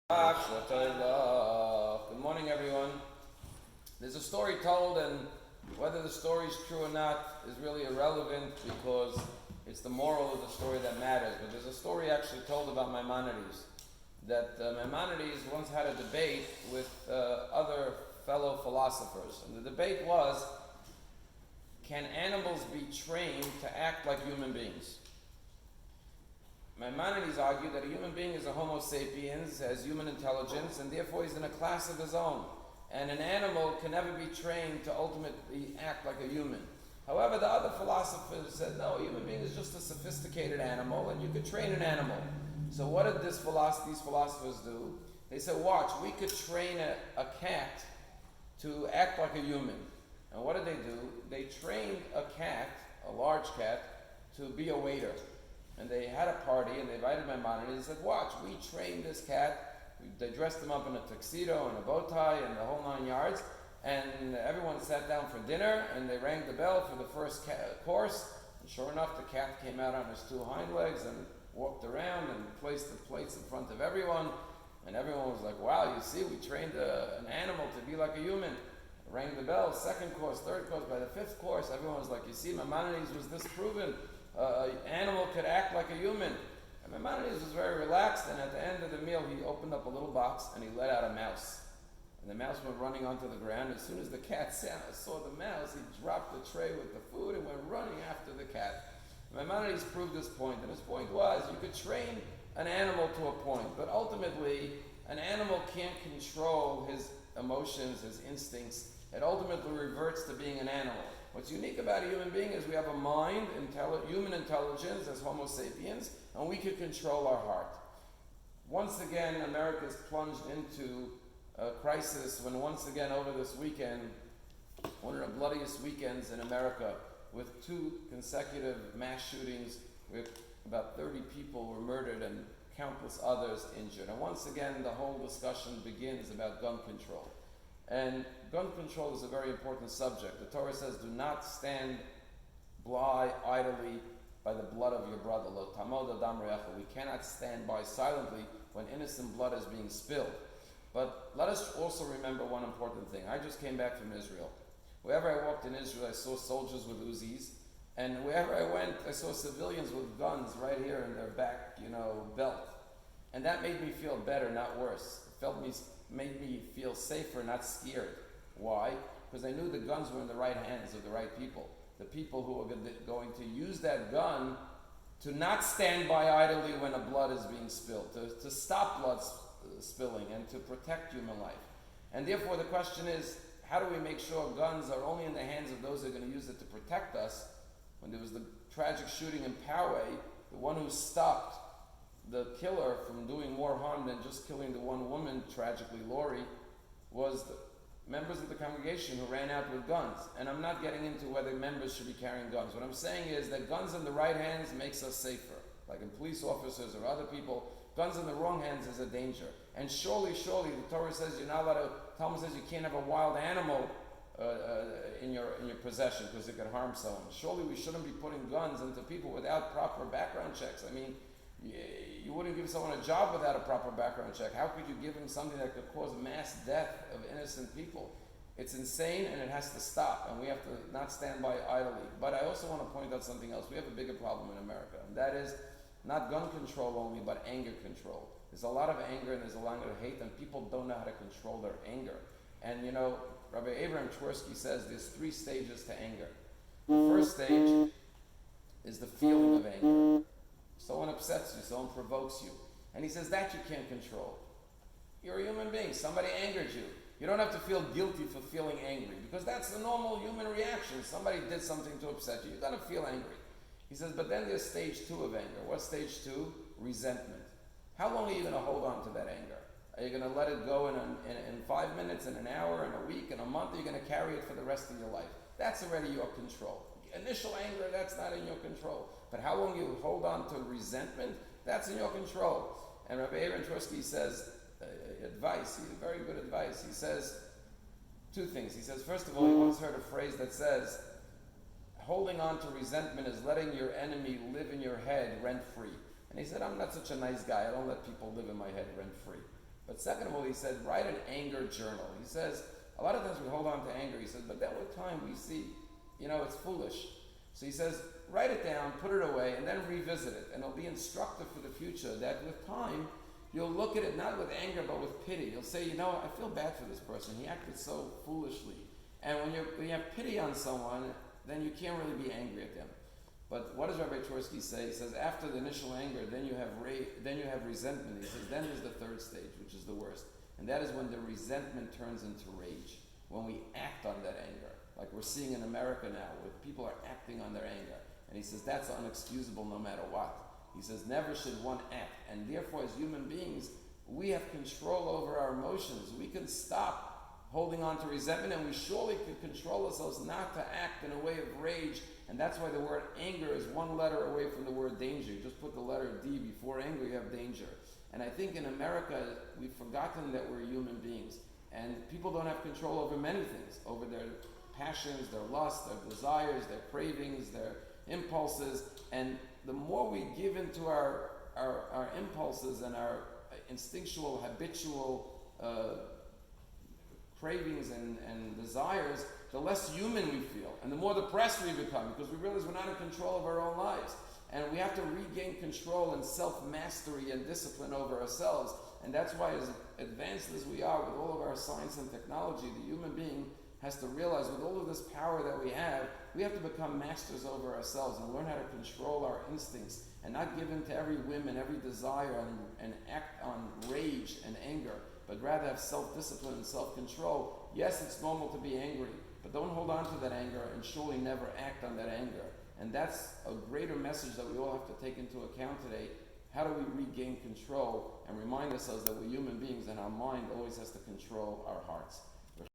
Good morning, everyone. There's a story told, and whether the story is true or not is really irrelevant because it's the moral of the story that matters. But there's a story actually told about Maimonides, that Maimonides once had a debate with other fellow philosophers. And the debate was, can animals be trained to act like human beings? Maimonides argued that a human being is a Homo sapiens, has human intelligence, and therefore he's in a class of his own. And an animal can never be trained to ultimately act like a human. However, the other philosophers said, no, a human being is just a sophisticated animal, and you could train an animal. So what did these philosophers do? They said, watch, we could train a cat to act like a human. And what did they do? They trained a cat, a large cat, to be a waiter. And they had a party, and they invited Maimonides and said, watch, we trained this cat. They dressed him up in a tuxedo and a bow tie and the whole 9 yards. And everyone sat down for dinner, and they rang the bell for the first course. And sure enough, the cat came out on his two hind legs and walked around and placed the plates in front of everyone. And everyone was like, wow, you see, we trained an animal to be like a human. Rang the bell, second course, third course. By the fifth course, everyone was like, you see, Maimonides was disproven. An animal could act like a human. And Maimonides was very relaxed, and at the end of the meal, he opened up a little box and he let out a mouse. And the mouse went running onto the ground. As soon as the cat saw the mouse, he dropped the tray with the food and went running after the cat. Maimonides proved his point, and his point was you could train an animal to a point, but ultimately, an animal can't control his emotions, his instincts. It ultimately reverts to being an animal. What's unique about a human being is we have a mind, human intelligence as Homo sapiens, and we can control our heart. Once again, America's plunged into a crisis when once again over this weekend, one of the bloodiest weekends in America, with 2 consecutive mass shootings, with about 30 people were murdered and countless others injured. And once again, the whole discussion begins about gun control. And gun control is a very important subject. The Torah says, do not stand idly by the blood of your brother. Lo tamod adam re'echa. We cannot stand by silently when innocent blood is being spilled. But let us also remember one important thing. I just came back from Israel. Wherever I walked in Israel, I saw soldiers with Uzis. And wherever I went, I saw civilians with guns right here in their back, belt. And that made me feel better, not worse. Made me feel safer, not scared. Why? Because I knew the guns were in the right hands of the right people. The people who are going to use that gun to not stand by idly when a blood is being spilled, to stop blood spilling and to protect human life. And therefore the question is, how do we make sure guns are only in the hands of those who are going to use it to protect us? When there was the tragic shooting in Poway, the one who stopped the killer from doing more harm than just killing the one woman, tragically Lori, was the members of the congregation who ran out with guns. And I'm not getting into whether members should be carrying guns. What I'm saying is that guns in the right hands makes us safer. Like in police officers or other people, guns in the wrong hands is a danger. And surely, the Torah says you're not allowed to, Talmud says you can't have a wild animal in your possession because it could harm someone. Surely we shouldn't be putting guns into people without proper background checks. I mean, you wouldn't give someone a job without a proper background check. How could you give him something that could cause mass death of innocent people? It's insane, and it has to stop, and we have to not stand by idly. But I also want to point out something else. We have a bigger problem in America, and that is not gun control only, but anger control. There's a lot of anger, and there's a lot of hate, and people don't know how to control their anger. And Rabbi Abraham Twersky says there's 3 stages to anger. The first stage is the feeling of anger. Someone upsets you, someone provokes you. And he says that you can't control. You're a human being. Somebody angered you. You don't have to feel guilty for feeling angry because that's the normal human reaction. Somebody did something to upset you. You're going to feel angry. He says, but then there's stage 2 of anger. What's stage 2? Resentment. How long are you going to hold on to that anger? Are you going to let it go in 5 minutes, in an hour, in a week, in a month? Or are you going to carry it for the rest of your life? That's already your control. Initial anger, that's not in your control. But how long you hold on to resentment, that's in your control. And Rabbi Aaron Twersky says, very good advice. He says 2 things. He says, first of all, he once heard a phrase that says, holding on to resentment is letting your enemy live in your head rent-free. And he said, I'm not such a nice guy. I don't let people live in my head rent-free. But second of all, he said, write an anger journal. He says, a lot of times we hold on to anger, he says, but then with time we see, it's foolish. So he says, write it down, put it away, and then revisit it. And it'll be instructive for the future that with time, you'll look at it not with anger, but with pity. You'll say, I feel bad for this person. He acted so foolishly. And when you have pity on someone, then you can't really be angry at them. But what does Rabbi Twersky say? He says, after the initial anger, then you have resentment. He says, then there's the third stage, which is the worst. And that is when the resentment turns into rage. When we act on that anger. Like we're seeing in America now, where people are acting on their anger. And he says, that's unexcusable no matter what. He says, never should one act. And therefore, as human beings, we have control over our emotions. We can stop holding on to resentment, and we surely could control ourselves not to act in a way of rage. And that's why the word anger is one letter away from the word danger. You just put the letter D before anger, you have danger. And I think in America, we've forgotten that we're human beings. And people don't have control over many things, over their passions, their lusts, their desires, their cravings, their impulses. And the more we give into our impulses and our instinctual, habitual cravings and desires, the less human we feel, and the more depressed we become, because we realize we're not in control of our own lives. And we have to regain control and self-mastery and discipline over ourselves. And that's why, as advanced as we are with all of our science and technology, the human being has to realize with all of this power that we have to become masters over ourselves and learn how to control our instincts and not give in to every whim and every desire and act on rage and anger, but rather have self-discipline and self-control. Yes, it's normal to be angry, but don't hold on to that anger and surely never act on that anger. And that's a greater message that we all have to take into account today. How do we regain control and remind ourselves that we're human beings and our mind always has to control our hearts?